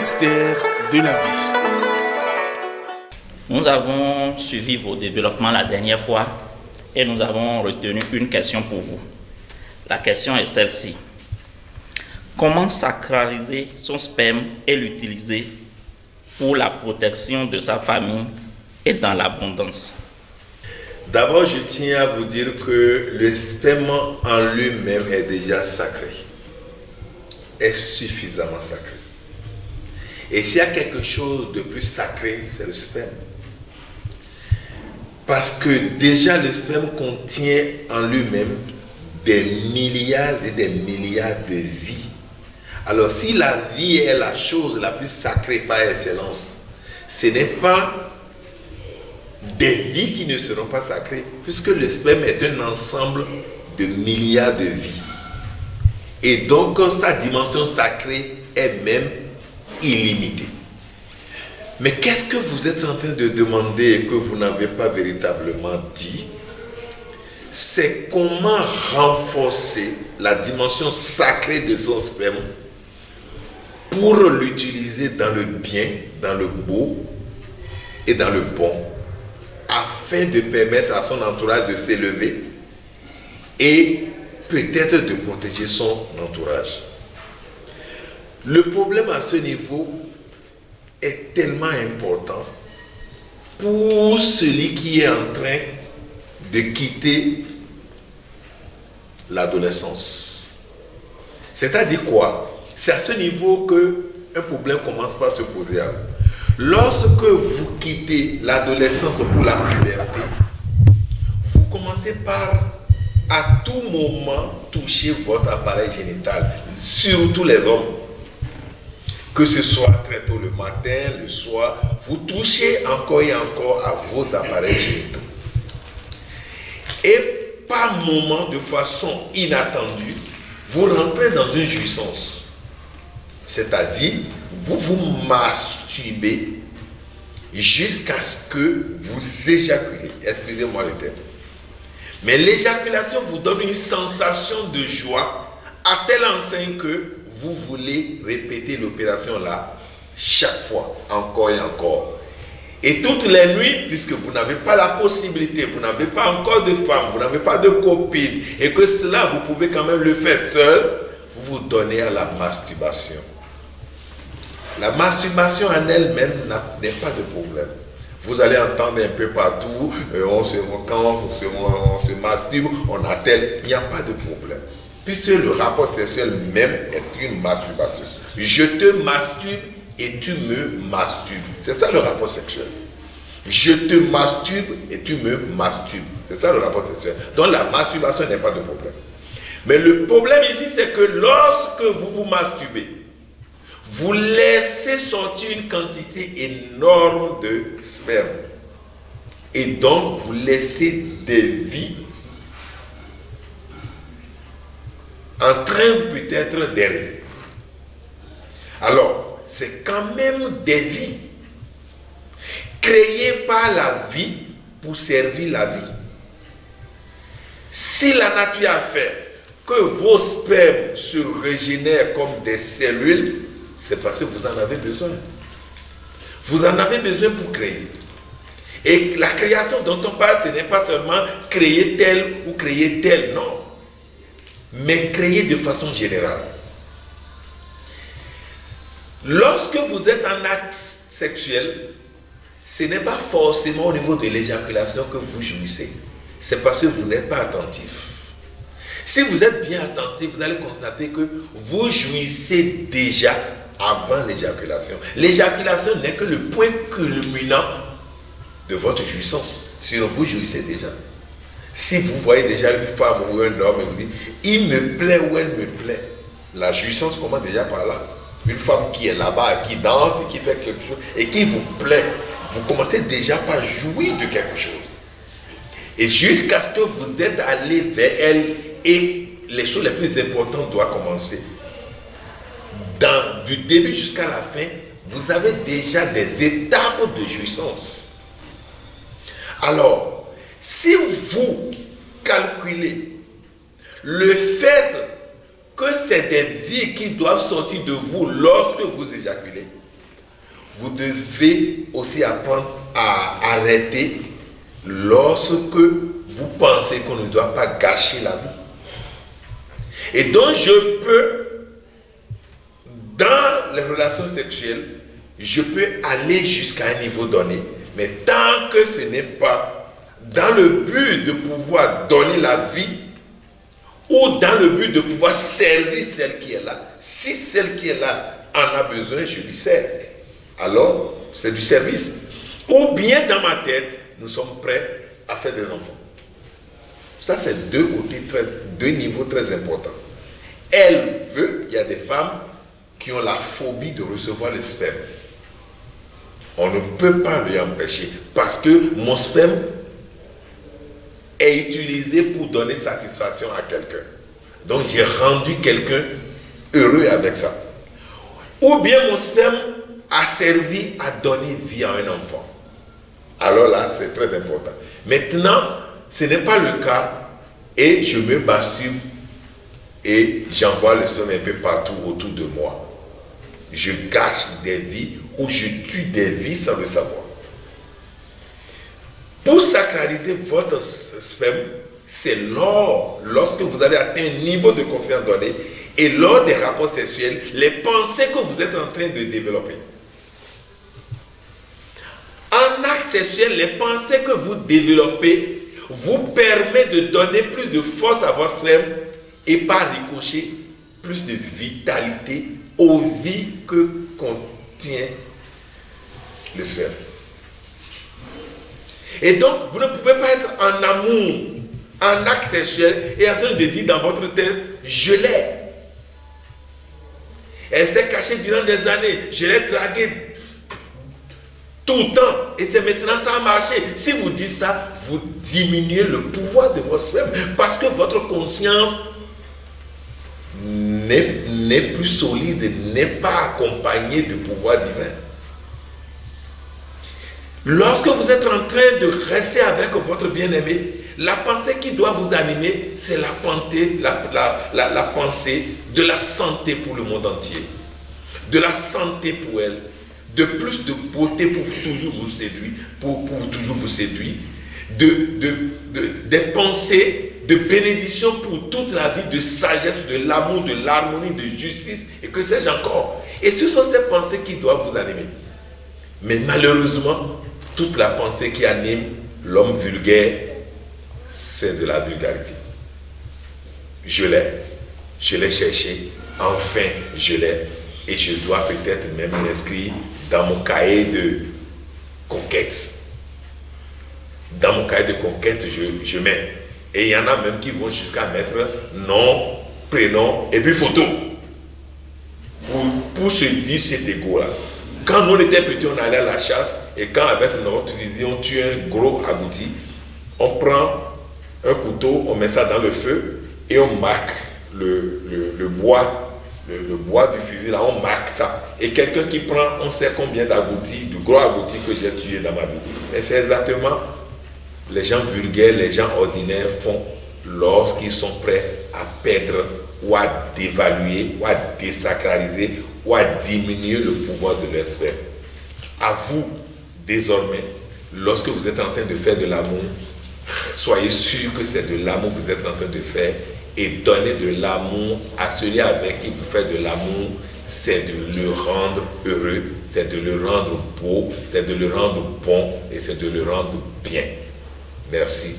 Mystère de la vie. Nous avons suivi vos développements la dernière fois et nous avons retenu une question pour vous. La question est celle-ci. Comment sacraliser son sperme et l'utiliser pour la protection de sa famille et dans l'abondance? D'abord, je tiens à vous dire que le sperme en lui-même est déjà sacré, est suffisamment sacré. Et s'il y a quelque chose de plus sacré, c'est le sperme. Parce que déjà le sperme contient en lui-même des milliards et des milliards de vies. Alors si la vie est la chose la plus sacrée par excellence, ce n'est pas des vies qui ne seront pas sacrées, puisque le sperme est un ensemble de milliards de vies. Et donc sa dimension sacrée est même illimitée. Mais qu'est-ce que vous êtes en train de demander et que vous n'avez pas véritablement dit? C'est comment renforcer la dimension sacrée de son sperme pour l'utiliser dans le bien, dans le beau et dans le bon, afin de permettre à son entourage de s'élever et peut-être de protéger son entourage. Le problème à ce niveau est tellement important pour celui qui est en train de quitter l'adolescence. C'est-à-dire quoi? C'est à ce niveau qu'un problème commence par se poser à vous. Lorsque vous quittez l'adolescence pour la puberté, vous commencez par à tout moment toucher votre appareil génital, surtout les hommes. Que ce soit très tôt le matin, le soir, vous touchez encore et encore à vos appareils génitaux. Et par moment, de façon inattendue, vous rentrez dans une jouissance. C'est-à-dire, vous vous masturbez jusqu'à ce que vous éjaculez. Excusez-moi le terme. Mais l'éjaculation vous donne une sensation de joie à telle enseigne que vous voulez répéter l'opération là chaque fois, encore et encore. Et toutes les nuits, puisque vous n'avez pas la possibilité, vous n'avez pas encore de femme, vous n'avez pas de copine, et que cela, vous pouvez quand même le faire seul, vous vous donnez à la masturbation. La masturbation en elle-même n'est pas de problème. Vous allez entendre un peu partout, quand on se masturbe, on attelle, il n'y a pas de problème. Puisque le rapport sexuel même est une masturbation. Je te masturbe et tu me masturbes. C'est ça le rapport sexuel. Je te masturbe et tu me masturbes. C'est ça le rapport sexuel. Donc la masturbation n'est pas de problème. Mais le problème ici, c'est que lorsque vous vous masturbez, vous laissez sortir une quantité énorme de sperme. Et donc vous laissez des vies en train peut-être d'errer. Alors, c'est quand même des vies créées par la vie pour servir la vie. Si la nature a fait que vos spermes se régénèrent comme des cellules, c'est parce que vous en avez besoin. Vous en avez besoin pour créer. Et la création dont on parle, ce n'est pas seulement créer tel ou créer tel, non. Mais créer de façon générale. Lorsque vous êtes en acte sexuel, ce n'est pas forcément au niveau de l'éjaculation que vous jouissez. C'est parce que vous n'êtes pas attentif. Si vous êtes bien attentif, vous allez constater que vous jouissez déjà avant l'éjaculation. L'éjaculation n'est que le point culminant de votre jouissance. Sinon, vous jouissez déjà. Si vous voyez déjà une femme ou un homme et vous dites, il me plaît ou elle me plaît, la jouissance commence déjà par là. Une femme qui est là-bas, qui danse et qui fait quelque chose et qui vous plaît, vous commencez déjà par jouir de quelque chose. Et jusqu'à ce que vous êtes allé vers elle et les choses les plus importantes doivent commencer. Du début jusqu'à la fin, vous avez déjà des étapes de jouissance. Alors, si vous calculez le fait que c'est des vies qui doivent sortir de vous lorsque vous éjaculez, vous devez aussi apprendre à arrêter lorsque vous pensez qu'on ne doit pas gâcher la vie. Et donc je peux, dans les relations sexuelles, je peux aller jusqu'à un niveau donné, mais tant que ce n'est pas dans le but de pouvoir donner la vie ou dans le but de pouvoir servir celle qui est là, si celle qui est là en a besoin, je lui sers. Alors, c'est du service. Ou bien dans ma tête, nous sommes prêts à faire des enfants. Ça, c'est deux niveaux très importants. Elle veut, il y a des femmes qui ont la phobie de recevoir le sperme. On ne peut pas lui empêcher parce que mon sperme est utilisé pour donner satisfaction à quelqu'un. Donc j'ai rendu quelqu'un heureux avec ça. Ou bien mon sperme a servi à donner vie à un enfant. Alors là, c'est très important. Maintenant, ce n'est pas le cas et je me masturbe et j'envoie le sperme un peu partout autour de moi. Je gâche des vies ou je tue des vies sans le savoir. Pour sacraliser votre sperme, c'est lorsque vous avez atteint un niveau de conscience donné et lors des rapports sexuels, les pensées que vous êtes en train de développer. En acte sexuel, les pensées que vous développez vous permettent de donner plus de force à votre sperme et par ricochet, plus de vitalité aux vies que contient le sperme. Et donc, vous ne pouvez pas être en amour, en acte sexuel, et en train de dire dans votre tête, je l'ai. Elle s'est cachée durant des années, je l'ai draguée tout le temps, et c'est maintenant ça a marché. Si vous dites ça, vous diminuez le pouvoir de votre sperme, parce que votre conscience n'est plus solide, n'est pas accompagnée du pouvoir divin. Lorsque vous êtes en train de rester avec votre bien-aimé, la pensée qui doit vous animer, c'est la pensée de la santé pour le monde entier, de la santé pour elle, de plus de beauté pour toujours vous séduire, pour toujours vous séduire, des pensées de bénédiction pour toute la vie, de sagesse, de l'amour, de l'harmonie, de justice, et que sais-je encore. Et ce sont ces pensées qui doivent vous animer. Mais malheureusement, toute la pensée qui anime l'homme vulgaire, c'est de la vulgarité. Je l'ai cherché, enfin je l'ai, et je dois peut-être même l'inscrire dans mon cahier de conquête. Dans mon cahier de conquête, je mets. Et il y en a même qui vont jusqu'à mettre nom, prénom et puis photo. Pour se dire cet égo-là. Quand nous on était petits, on allait à la chasse et quand avec notre fusil on tue un gros agouti, on prend un couteau, on met ça dans le feu et on marque le bois du fusil là, on marque ça. Et quelqu'un qui prend, on sait combien d'agoutis, de gros agoutis que j'ai tué dans ma vie. Et c'est exactement les gens vulgaires, les gens ordinaires font lorsqu'ils sont prêts à perdre ou à dévaluer ou à désacraliser ou à diminuer le pouvoir de leur sphère. À vous, désormais, lorsque vous êtes en train de faire de l'amour, soyez sûr que c'est de l'amour que vous êtes en train de faire et donnez de l'amour à celui avec qui vous faites de l'amour, c'est de le rendre heureux, c'est de le rendre beau, c'est de le rendre bon et c'est de le rendre bien. Merci.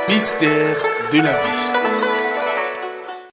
Mystère de la vie.